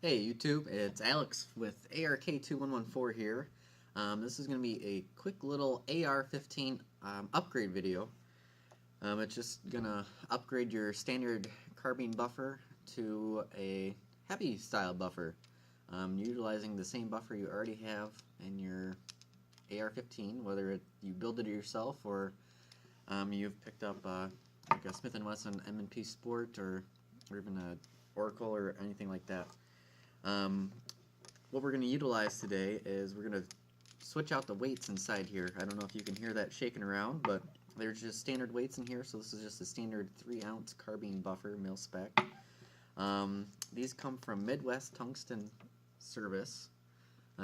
Hey YouTube, it's Alex with AR-15 here. This is going to be a quick little AR-15 upgrade video. It's just going to upgrade your standard carbine buffer to a heavy style buffer, utilizing the same buffer you already have in your AR-15, whether you build it yourself or you've picked up like a Smith & Wesson M&P Sport or even a Oracle or anything like that. What we're going to utilize today is we're going to switch out the weights inside here. I don't know if you can hear that shaking around, but there's just standard weights in here, so this is just a standard 3-ounce carbine buffer, mil spec. These come from Midwest Tungsten Service.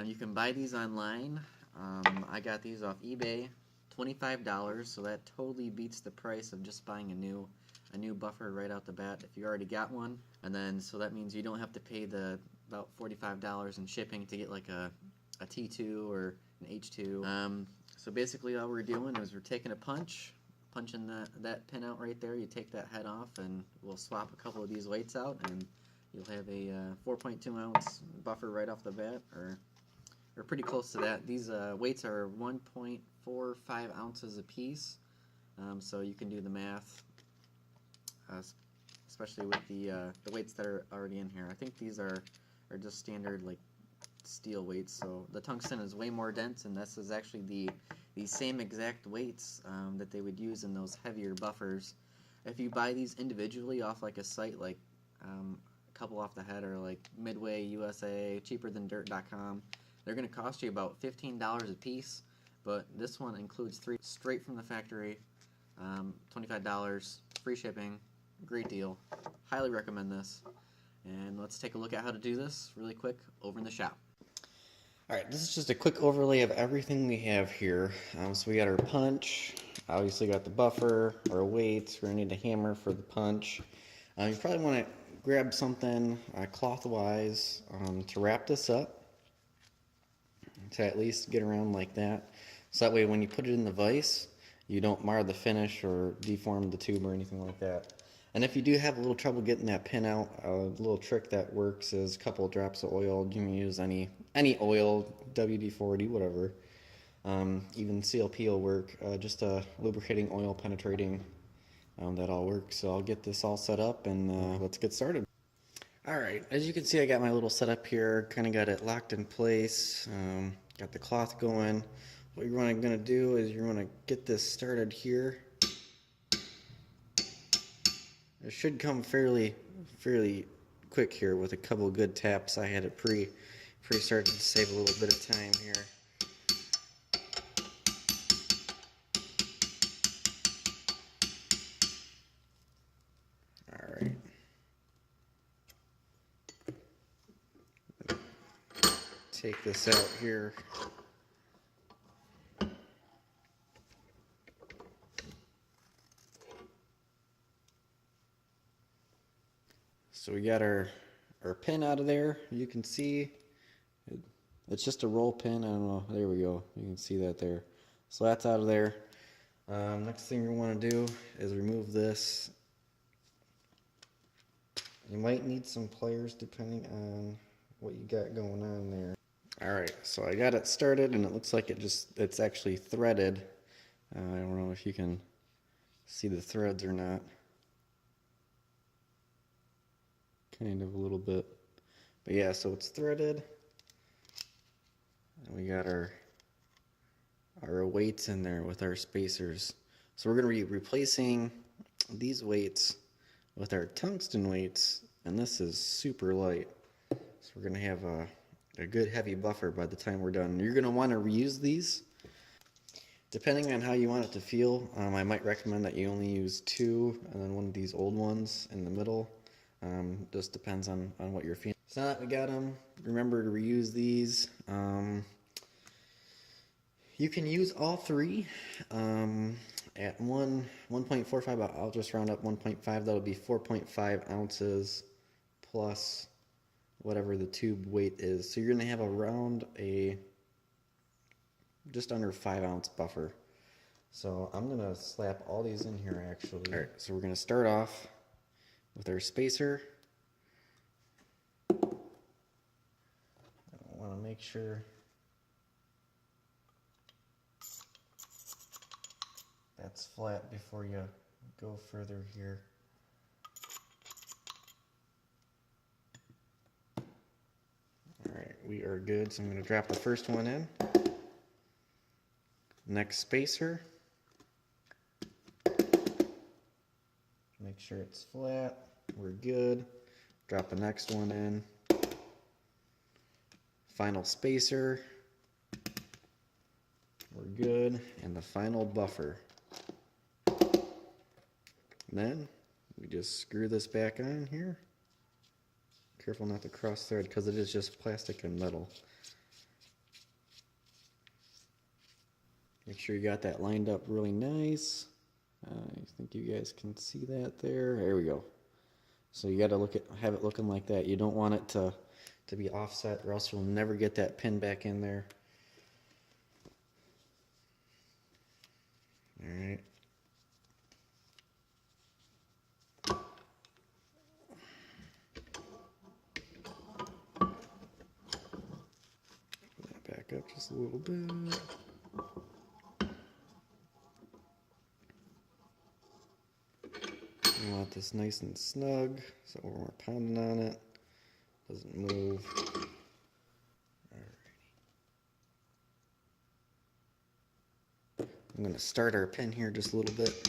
You can buy these online. I got these off eBay, $25, so that totally beats the price of just buying a new buffer right out the bat if you already got one. And then so that means you don't have to pay the about $45 in shipping to get like a T2 or an H2. So basically all we're doing is we're taking a punching that pin out right there. You take that head off and we'll swap a couple of these weights out and you'll have a 4.2 ounce buffer right off the bat, or pretty close to that. These weights are 1.45 ounces a piece, so you can do the math, especially with the weights that are already in here. I think these are just standard like steel weights, so the tungsten is way more dense, and this is actually the same exact weights that they would use in those heavier buffers. If you buy these individually off like a site like a couple off the head or like Midway USA, cheaperthandirt.com, they're going to cost you about $15 a piece, but this one includes 3 straight from the factory, $25, free shipping, great deal. Highly recommend this. And let's take a look at how to do this really quick over in the shop. Alright, this is just a quick overlay of everything we have here. So we got our punch, obviously got the buffer, our weights, we're going to need a hammer for the punch. You probably want to grab something cloth-wise to wrap this up, to at least get around like that. So that way when you put it in the vise, you don't mar the finish or deform the tube or anything like that. And if you do have a little trouble getting that pin out, a little trick that works is a couple of drops of oil. You can use any oil, WD-40, whatever. Even CLP will work. Just a lubricating oil penetrating, that all works. So I'll get this all set up and let's get started. Alright, as you can see, I got my little setup here, kind of got it locked in place, got the cloth going. What you're going to do is you're going to get this started here. It should come fairly quick here with a couple of good taps. I had it pre-started to save a little bit of time here. Alright. Take this out here. So we got our pin out of there. You can see it's just a roll pin. I don't know. There we go. You can see that there. So that's out of there. Next thing you want to do is remove this. You might need some pliers depending on what you got going on there. Alright, so I got it started and it looks like it's actually threaded. I don't know if you can see the threads or not. Kind of a little bit, but yeah, so it's threaded, and we got our weights in there with our spacers. So we're going to be replacing these weights with our tungsten weights, and this is super light, so we're going to have a good heavy buffer by the time we're done. You're going to want to reuse these depending on how you want it to feel. I might recommend that you only use 2 and then one of these old ones in the middle. Just depends on what you're feeling. So now that we got them, remember to reuse these. You can use all 3 at 1.45. I'll just round up 1.5. That'll be 4.5 ounces plus whatever the tube weight is. So you're going to have around a just under 5-ounce buffer. So I'm going to slap all these in here actually. Alright, so we're going to start off with our spacer. to make sure that's flat before you go further here. Alright, we are good, so I'm going to drop the first one in. Next spacer. Make sure it's flat. We're good. Drop the next one in. Final spacer. We're good. And the final buffer. Then we just screw this back on here. Careful not to cross thread because it is just plastic and metal. Make sure you got that lined up really nice. I think you guys can see that there. There we go. So you got to have it looking like that. You don't want it to be offset, or else you'll never get that pin back in there. All right. Back up just a little bit. You want this nice and snug, so when we're pounding on it, doesn't move. Alrighty. I'm going to start our pin here just a little bit.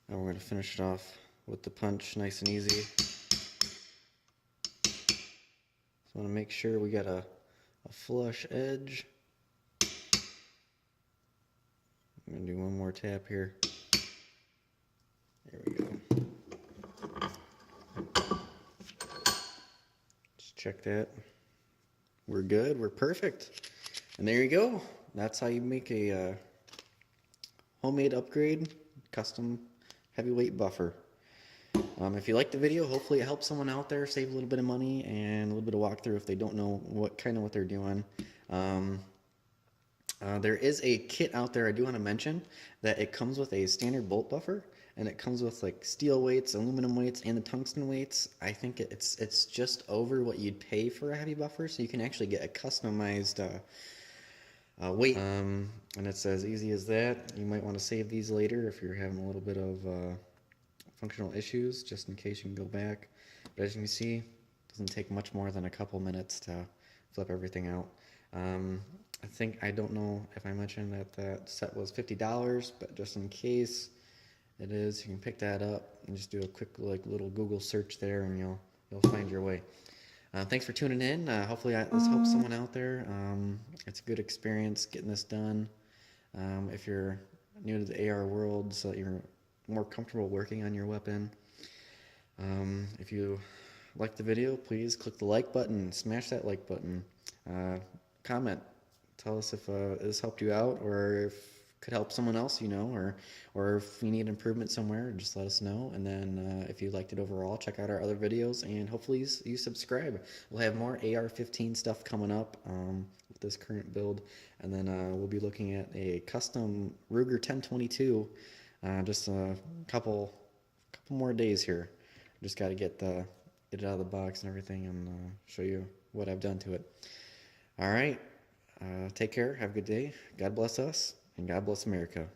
And we're going to finish it off with the punch, nice and easy. So I want to make sure we got a flush edge. I'm going to do one more tap here. There we go. Just check that. We're good. We're perfect. And there you go. That's how you make a homemade upgrade, custom heavyweight buffer. If you liked the video, hopefully it helps someone out there, save a little bit of money and a little bit of walkthrough if they don't know what they're doing. There is a kit out there I do want to mention that it comes with a standard bolt buffer, and it comes with like steel weights, aluminum weights, and the tungsten weights. I think it's just over what you'd pay for a heavy buffer, so you can actually get a customized weight. And it's as easy as that. You might want to save these later if you're having a little bit of functional issues, just in case you can go back. But as you can see, it doesn't take much more than a couple minutes to flip everything out. I don't know if I mentioned that set was $50, but just in case it is, you can pick that up and just do a quick little Google search there, and you'll find your way. Thanks for tuning in. Hopefully this helps someone out there. It's a good experience getting this done. If you're new to the AR world, so that you're more comfortable working on your weapon. If you liked the video, please click the like button, smash that like button. Comment. Tell us if this helped you out, or if it could help someone else you know, or if you need improvement somewhere, just let us know. And then if you liked it overall, check out our other videos, and hopefully you subscribe. We'll have more AR-15 stuff coming up with this current build, and then we'll be looking at a custom Ruger 1022. Just a couple more days here. Just got to get it out of the box and everything, and show you what I've done to it. All right. Take care. Have a good day. God bless us, and God bless America.